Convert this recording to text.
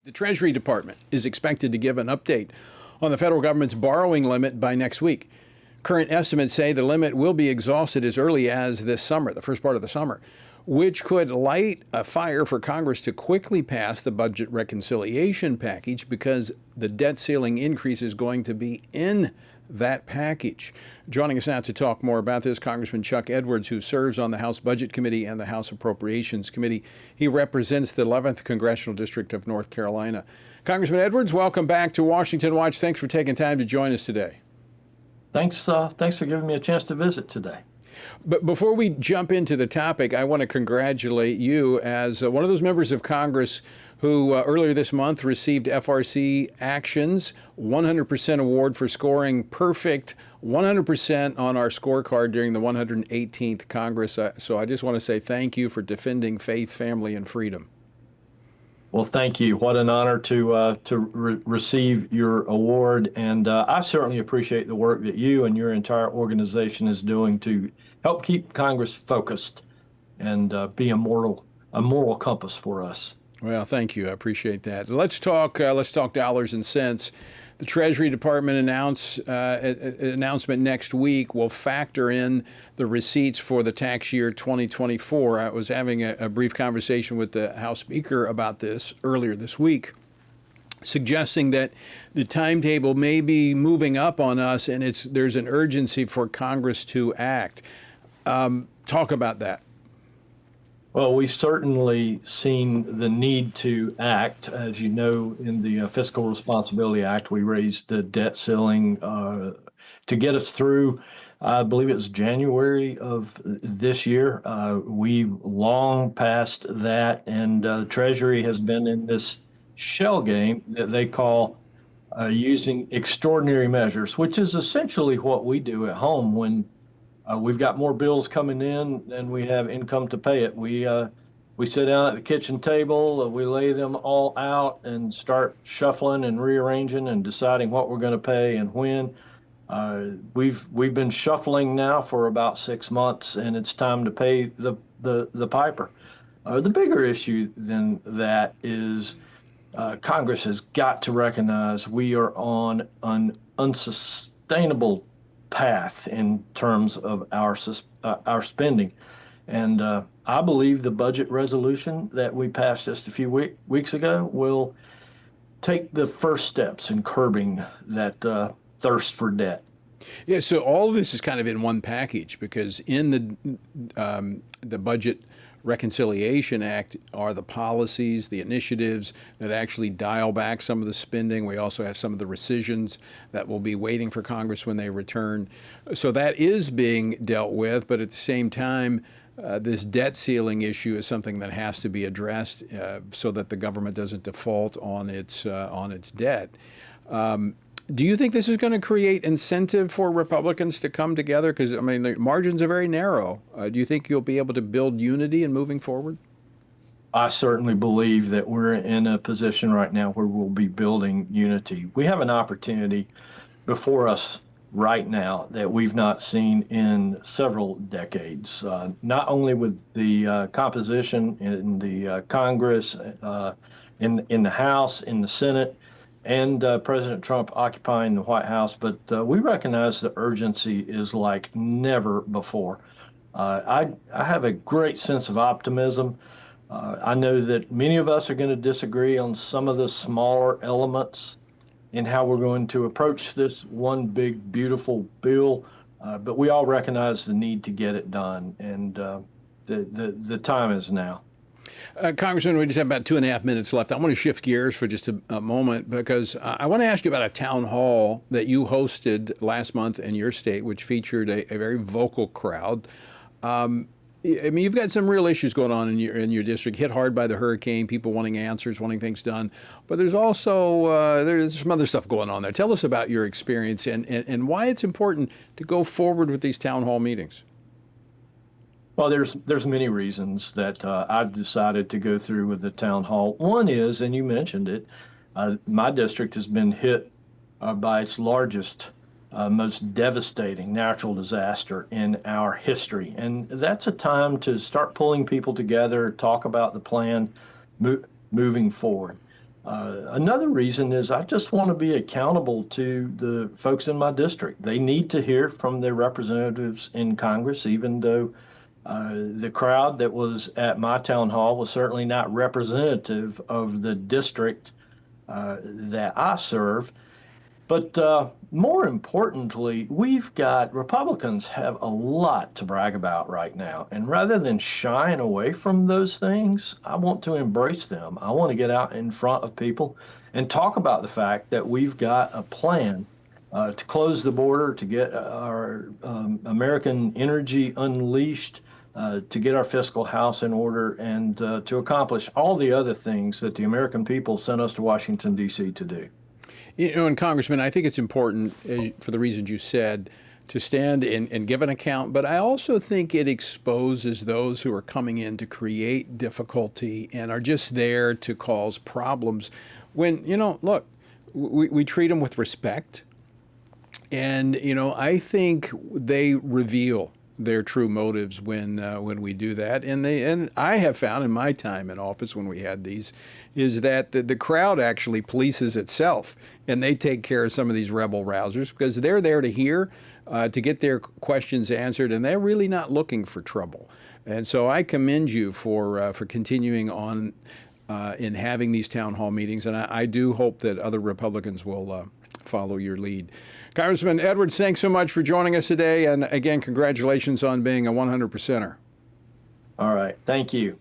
The Treasury Department is expected to give an update on the federal government's borrowing limit by next week. Current estimates say the limit will be exhausted as early as this summer, the first part of the summer, which could light a fire for Congress to quickly pass the budget reconciliation package because the debt ceiling increase is going to be in that package. Joining us now to talk more about this, Congressman Chuck Edwards, who serves on the House Budget Committee and the House Appropriations Committee. He represents the 11th Congressional District of North Carolina. Congressman Edwards, welcome back to Washington Watch. Thanks for taking time to join us today. Thanks for giving me a chance to visit today. But before we jump into the topic, I want to congratulate you as one of those members of Congress who earlier this month received FRC Action's 100% award for scoring perfect 100% on our scorecard during the 118th Congress. So I just want to say thank you for defending faith, family, and freedom. Well, thank you. What an honor to receive your award. And I certainly appreciate the work that you and your entire organization is doing to help keep Congress focused and be a moral compass for us. Well, thank you. I appreciate that. Let's talk dollars and cents. The Treasury Department announcement next week will factor in the receipts for the tax year 2024. I was having a brief conversation with the House Speaker about this earlier this week, suggesting that the timetable may be moving up on us and there's an urgency for Congress to act. Talk about that. Well, we've certainly seen the need to act. As you know, in the Fiscal Responsibility Act, we raised the debt ceiling to get us through, I believe it was January of this year. We've long passed that, and Treasury has been in this shell game that they call using extraordinary measures, which is essentially what we do at home when we've got more bills coming in than we have income to pay it. We sit down at the kitchen table, we lay them all out and start shuffling and rearranging and deciding what we're going to pay and when. We've been shuffling now for about 6 months, and it's time to pay the piper. The bigger issue than that is Congress has got to recognize we are on an unsustainable path in terms of our spending. And I believe the budget resolution that we passed just a few weeks ago will take the first steps in curbing that thirst for debt. Yeah, so all of this is kind of in one package because in the Budget Reconciliation Act are the policies, the initiatives that actually dial back some of the spending. We also have some of the rescissions that will be waiting for Congress when they return. So that is being dealt with, but at the same time, this debt ceiling issue is something that has to be addressed so that the government doesn't default on its debt. Do you think this is going to create incentive for Republicans to come together? Because, I mean, the margins are very narrow. Do you think you'll be able to build unity in moving forward? I certainly believe that we're in a position right now where we'll be building unity. We have an opportunity before us right now that we've not seen in several decades, not only with the composition in the Congress, in the House, in the Senate, and President Trump occupying the White House, but we recognize the urgency is like never before. I have a great sense of optimism. I know that many of us are going to disagree on some of the smaller elements in how we're going to approach this one big, beautiful bill, but we all recognize the need to get it done, and the time is now. Congressman, we just have about 2.5 minutes left. I want to shift gears for just a moment because I want to ask you about a town hall that you hosted last month in your state, which featured a very vocal crowd. I mean, you've got some real issues going on in your district, hit hard by the hurricane, people wanting answers, wanting things done. But there's also there's some other stuff going on there. Tell us about your experience and why it's important to go forward with these town hall meetings. Well, there's many reasons that I've decided to go through with the town hall. One is, and you mentioned it, my district has been hit by its largest, most devastating natural disaster in our history. And that's a time to start pulling people together, talk about the plan moving forward. Another reason is I just want to be accountable to the folks in my district. They need to hear from their representatives in Congress, even though the crowd that was at my town hall was certainly not representative of the district that I serve. But more importantly, we've got Republicans have a lot to brag about right now. And rather than shying away from those things, I want to embrace them. I want to get out in front of people and talk about the fact that we've got a plan to close the border, to get our American energy unleashed, to get our fiscal house in order, and to accomplish all the other things that the American people sent us to Washington, D.C. to do. You know, and Congressman, I think it's important, for the reasons you said, to stand and give an account, but I also think it exposes those who are coming in to create difficulty and are just there to cause problems. When, you know, look, we treat them with respect, and, you know, I think they reveal their true motives when we do that. And I have found in my time in office when we had these is that the crowd actually polices itself, and they take care of some of these rebel rousers because they're there to hear, to get their questions answered, and they're really not looking for trouble. And so I commend you for continuing on in having these town hall meetings, and I do hope that other Republicans will follow your lead. Congressman Edwards, thanks so much for joining us today. And again, congratulations on being a 100%er. All right. Thank you.